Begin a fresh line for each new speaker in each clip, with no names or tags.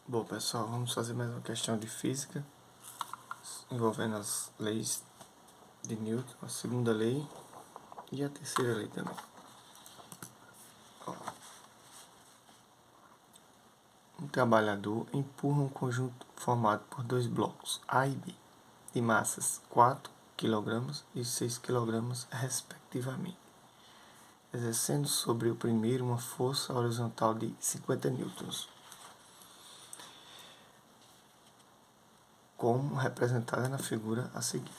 Bom, pessoal, vamos fazer mais uma questão de física envolvendo as leis de Newton, a segunda lei e a terceira lei também. Ó, um trabalhador empurra um conjunto formado por dois blocos, A e B, de massas 4 kg e 6 kg, respectivamente, exercendo sobre o primeiro uma força horizontal de 50 newtons, como representada na figura a seguir.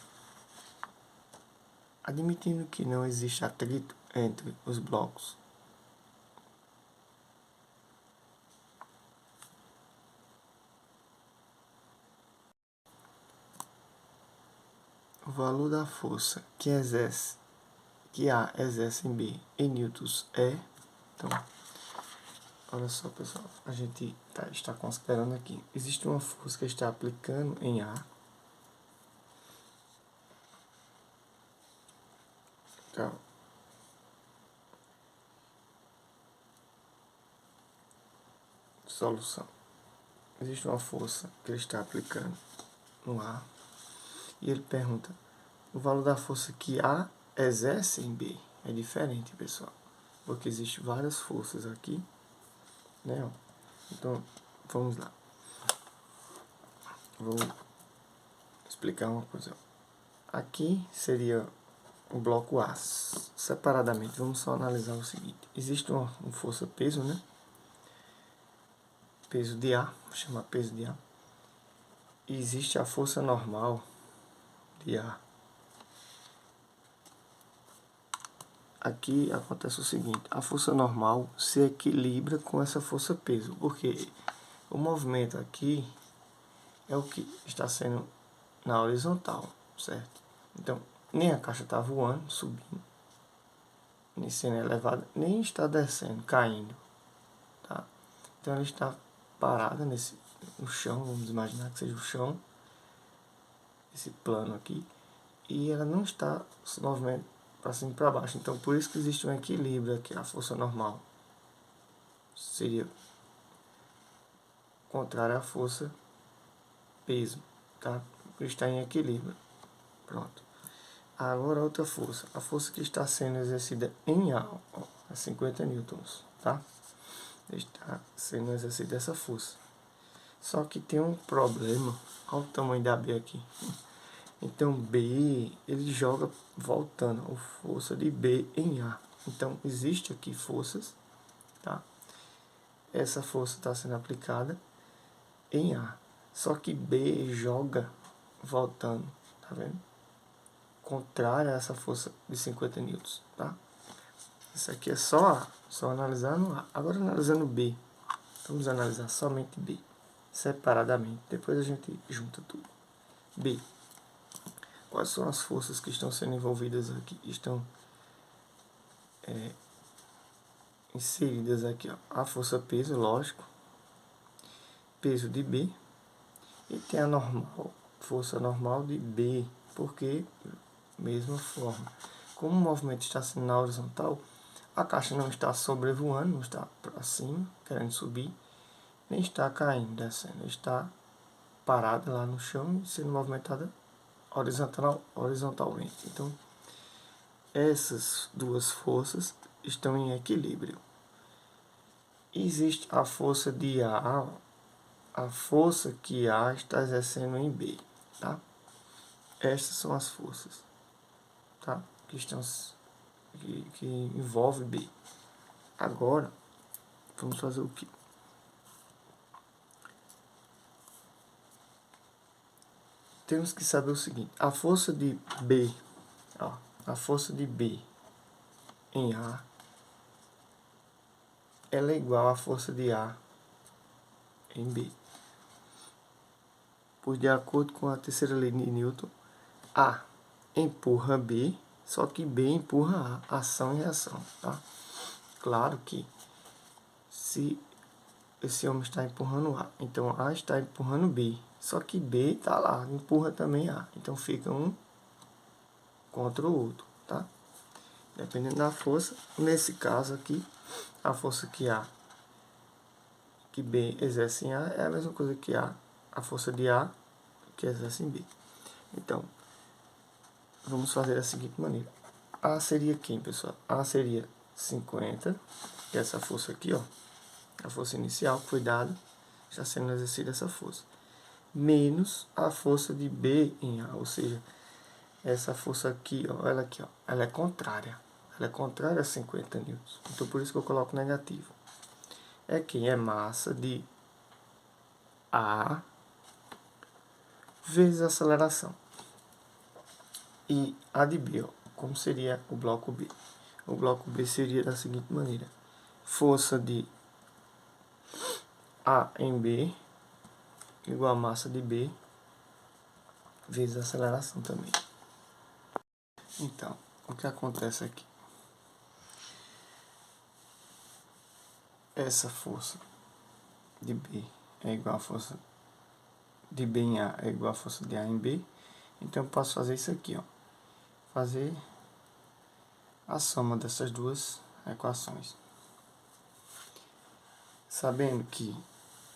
Admitindo que não existe atrito entre os blocos, o valor da força que A exerce em B em newtons é... Então, olha só, pessoal, a gente está considerando aqui. Existe uma força que está aplicando em A. Então, solução. Existe uma força que ele está aplicando no A. E ele pergunta, o valor da força que A exerce em B é diferente, pessoal. Porque existem várias forças aqui, né? Então, vamos lá. Vou explicar uma coisa. Aqui seria o bloco A. Separadamente, vamos só analisar o seguinte. Existe uma força-peso, né? Peso de A, vou chamar peso de A. E existe a força normal de A. Aqui acontece o seguinte, a força normal se equilibra com essa força-peso, porque o movimento aqui é o que está sendo na horizontal, certo? Então, nem a caixa está voando, subindo, nem sendo elevada, nem está descendo, caindo, tá? Então, ela está parada no chão, vamos imaginar que seja o chão, esse plano aqui, e ela não está se movimentando para cima e para baixo. Então, por isso que existe um equilíbrio aqui, a força normal seria contrária à força peso, tá? Por estar em equilíbrio. Pronto. Agora outra força, a força que está sendo exercida em A, ó, a 50 newtons, tá? Está sendo exercida essa força. Só que tem um problema, olha o tamanho da B aqui. Então B, ele joga voltando a força de B em A. Então existe aqui forças, tá? Essa força está sendo aplicada em A. Só que B joga voltando, tá vendo? Contrária a essa força de 50 newtons, tá? Isso aqui é só A, só analisando A. Agora analisando B, vamos analisar somente B, separadamente. Depois a gente junta tudo. B. Quais são as forças que estão sendo envolvidas aqui? Estão inseridas aqui, ó. A força peso, lógico. Peso de B. E tem a normal, força normal de B. Porque, mesma forma. Como o movimento está sendo na horizontal, a caixa não está sobrevoando, não está para cima, querendo subir, nem está caindo, descendo. Está parada lá no chão e sendo movimentada horizontalmente. Então, essas duas forças estão em equilíbrio. Existe a força de a força que A está exercendo em B, tá? Estas são as forças, tá? Que envolve B. Agora, vamos fazer o que? Temos que saber o seguinte, a força de B, ó, a força de B em A, ela é igual à força de A em B. Pois de acordo com a terceira lei de Newton, A empurra B, só que B empurra A, ação e reação, tá? Claro que se esse homem está empurrando A, então A está empurrando B, só que B está lá, empurra também A, então fica um contra o outro, tá? Dependendo da força, nesse caso aqui, a força que que B exerce em A é a mesma coisa que a força de A que exerce em B. Então, vamos fazer da seguinte maneira. A seria quem, pessoal? A seria 50, que é essa força aqui, ó. A força inicial que foi dada, está sendo exercida essa força. Menos a força de B em A, ou seja, essa força aqui, ó, ela é contrária. Ela é contrária a 50 newtons. Então, por isso que eu coloco negativo. É quem é massa de A vezes a aceleração. E a de B, ó, como seria o bloco B? O bloco B seria da seguinte maneira. Força de A em B igual a massa de B vezes a aceleração também. Então, o que acontece aqui? Essa força de B é igual a força de B em A é igual a força de A em B. Então, eu posso fazer isso aqui, ó. Fazer a soma dessas duas equações. Sabendo que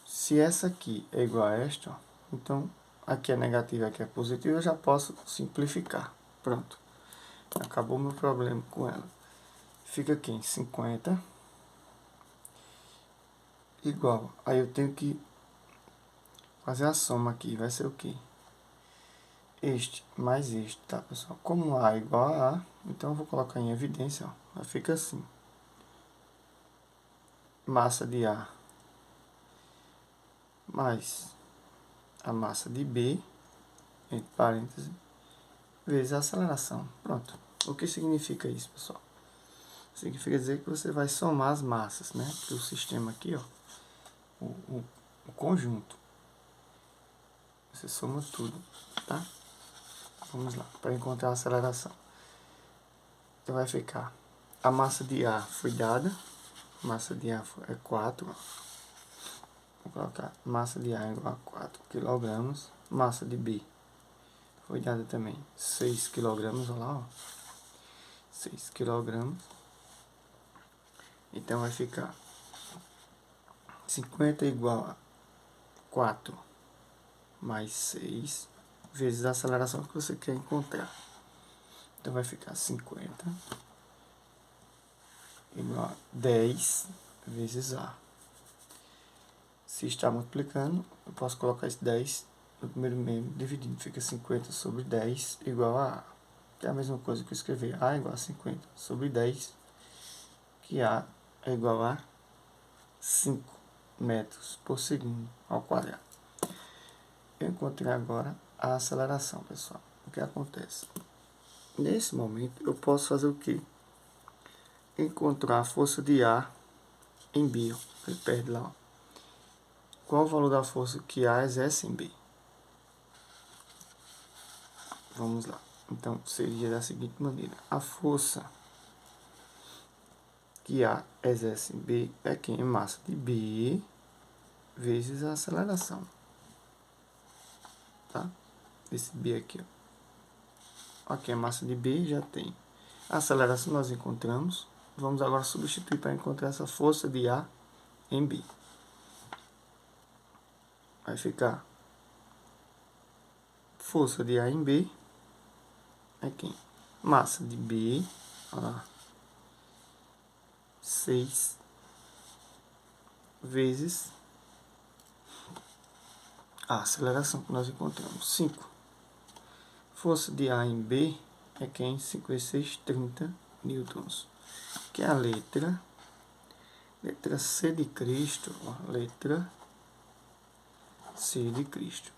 se essa aqui é igual a esta, ó, então aqui é negativa, aqui é positiva, eu já posso simplificar. Pronto. Acabou meu problema com ela. Fica aqui em 50 igual. Aí eu tenho que fazer a soma aqui. Vai ser o quê? Este mais este, tá, pessoal? Como A é igual a A, então eu vou colocar em evidência, ó. Vai ficar assim. Massa de A mais a massa de B, entre parênteses, vezes a aceleração. Pronto. O que significa isso, pessoal? Significa dizer que você vai somar as massas, né? Porque o sistema aqui, ó, o conjunto. Você soma tudo, tá? Vamos lá, para encontrar a aceleração. Então vai ficar, a massa de A foi dada, massa de A é 4, vou colocar massa de A igual a 4 kg, massa de B foi dada também 6 kg, olha lá, ó, 6 kg. Então vai ficar 50 igual a 4 mais 6 vezes a aceleração que você quer encontrar. Então vai ficar 50 igual a 10 vezes A. Se está multiplicando, eu posso colocar esse 10 no primeiro membro, dividindo, fica 50 sobre 10 igual a A. Que é a mesma coisa que eu escrever A igual a 50 sobre 10, que A é igual a 5 metros por segundo ao quadrado. Eu encontrei agora a aceleração, pessoal. O que acontece? Nesse momento, eu posso fazer o quê? Encontrar a força de A em B. Ele perde lá, ó. Qual o valor da força que A exerce em B? Vamos lá. Então, seria da seguinte maneira. A força que A exerce em B é quem? É massa de B vezes a aceleração. Tá? Esse B aqui, ó. Aqui a massa de B já tem. A aceleração nós encontramos. Vamos agora substituir para encontrar essa força de A em B. Vai ficar força de A em B é quem? Massa de B, ó, 6 vezes a aceleração que nós encontramos, 5. Força de A em B é quem? 5 vezes 6, 30 newtons. Que é a letra C de Cristo, ó, letra C de Cristo.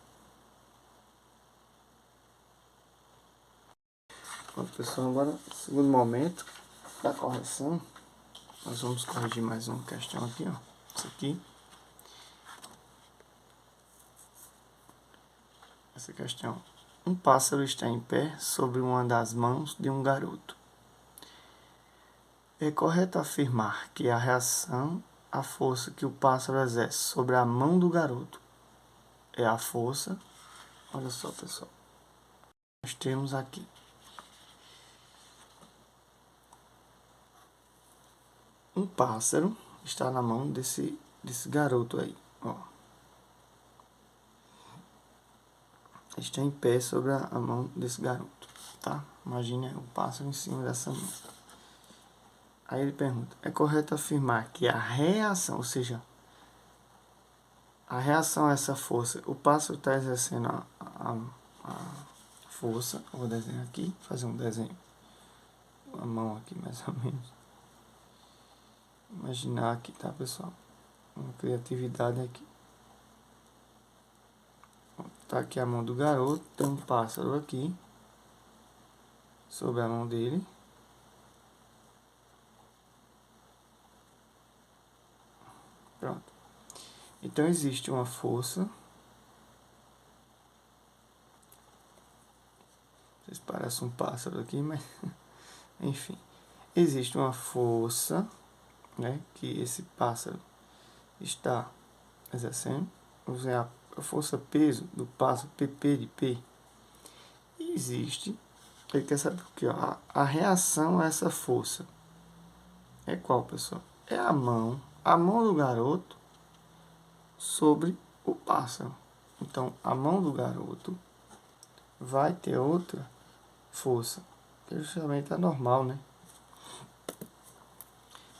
Pronto, pessoal, agora, segundo momento da correção, nós vamos corrigir mais uma questão aqui, ó. Isso aqui. Essa questão. Um pássaro está em pé sobre uma das mãos de um garoto. É correto afirmar que a reação, a força que o pássaro exerce sobre a mão do garoto é a força. Olha só, pessoal. Nós temos aqui um pássaro está na mão desse desse garoto aí, ó. Está em pé sobre a mão desse garoto, tá? Imagine o pássaro em cima dessa mão. Aí ele pergunta, é correto afirmar que a reação, ou seja, a reação a essa força, o pássaro está exercendo a força, eu vou desenhar aqui, fazer um desenho, a mão aqui mais ou menos. Imaginar aqui, tá, pessoal? Uma criatividade aqui. Tá aqui a mão do garoto, tem um pássaro aqui, sobre a mão dele. Pronto. Então existe uma força. Vocês parecem um pássaro aqui, mas enfim. Existe uma força, né, que esse pássaro está exercendo. Vamos ver a força peso do pássaro, PP de P. E existe, ele quer saber o que? A reação a essa força é qual, pessoal? É a mão do garoto sobre o pássaro. Então, a mão do garoto vai ter outra força, que justamente é normal, né?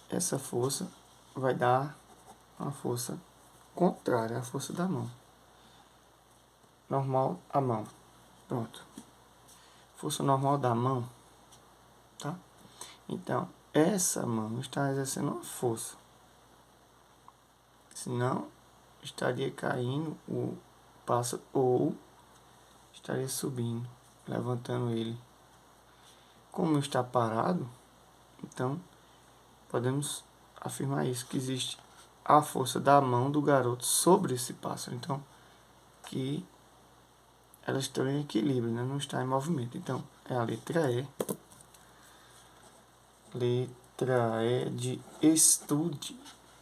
Essa força vai dar uma força contrária à força da mão. Normal, a mão. Pronto. Força normal da mão, tá? Então, essa mão está exercendo uma força. Senão, estaria caindo o pássaro ou estaria subindo, levantando ele. Como está parado, então podemos afirmar isso, que existe a força da mão do garoto sobre esse pássaro. Então, que elas estão em equilíbrio, né? Não está em movimento. Então, é a letra E. Letra E de estude,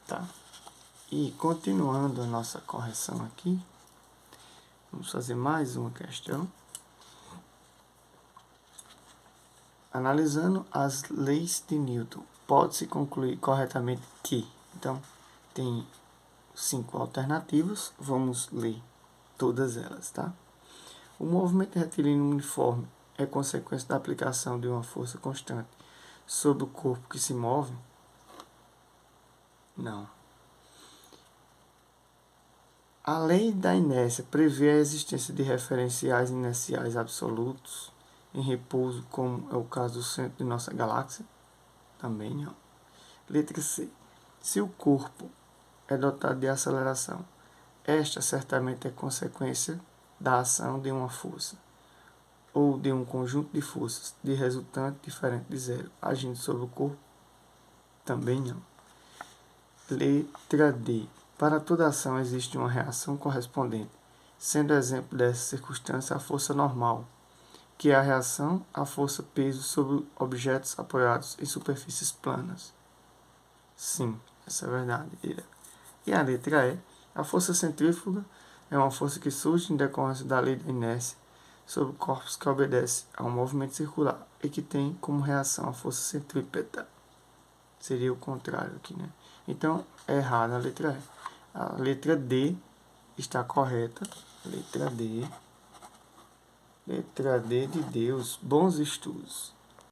tá? E continuando a nossa correção aqui, vamos fazer mais uma questão. Analisando as leis de Newton, pode-se concluir corretamente que... Então, tem 5 alternativas, vamos ler todas elas, tá? O movimento retilíneo uniforme é consequência da aplicação de uma força constante sobre o corpo que se move? Não. A lei da inércia prevê a existência de referenciais inerciais absolutos em repouso, como é o caso do centro de nossa galáxia? Também não. Letra C. Se o corpo é dotado de aceleração, esta certamente é consequência da ação de uma força ou de um conjunto de forças de resultante diferente de zero, agindo sobre o corpo? Também não. Letra D. Para toda ação existe uma reação correspondente, sendo exemplo dessa circunstância a força normal, que é a reação à força peso sobre objetos apoiados em superfícies planas. Sim, essa é a verdade. E a letra E. A força centrífuga é uma força que surge em decorrência da lei da inércia sobre corpos que obedece a um movimento circular e que tem como reação a força centrípeta. Seria o contrário aqui, né? Então, é errada a letra E. A letra D está correta. Letra D. Letra D de Deus. Bons estudos.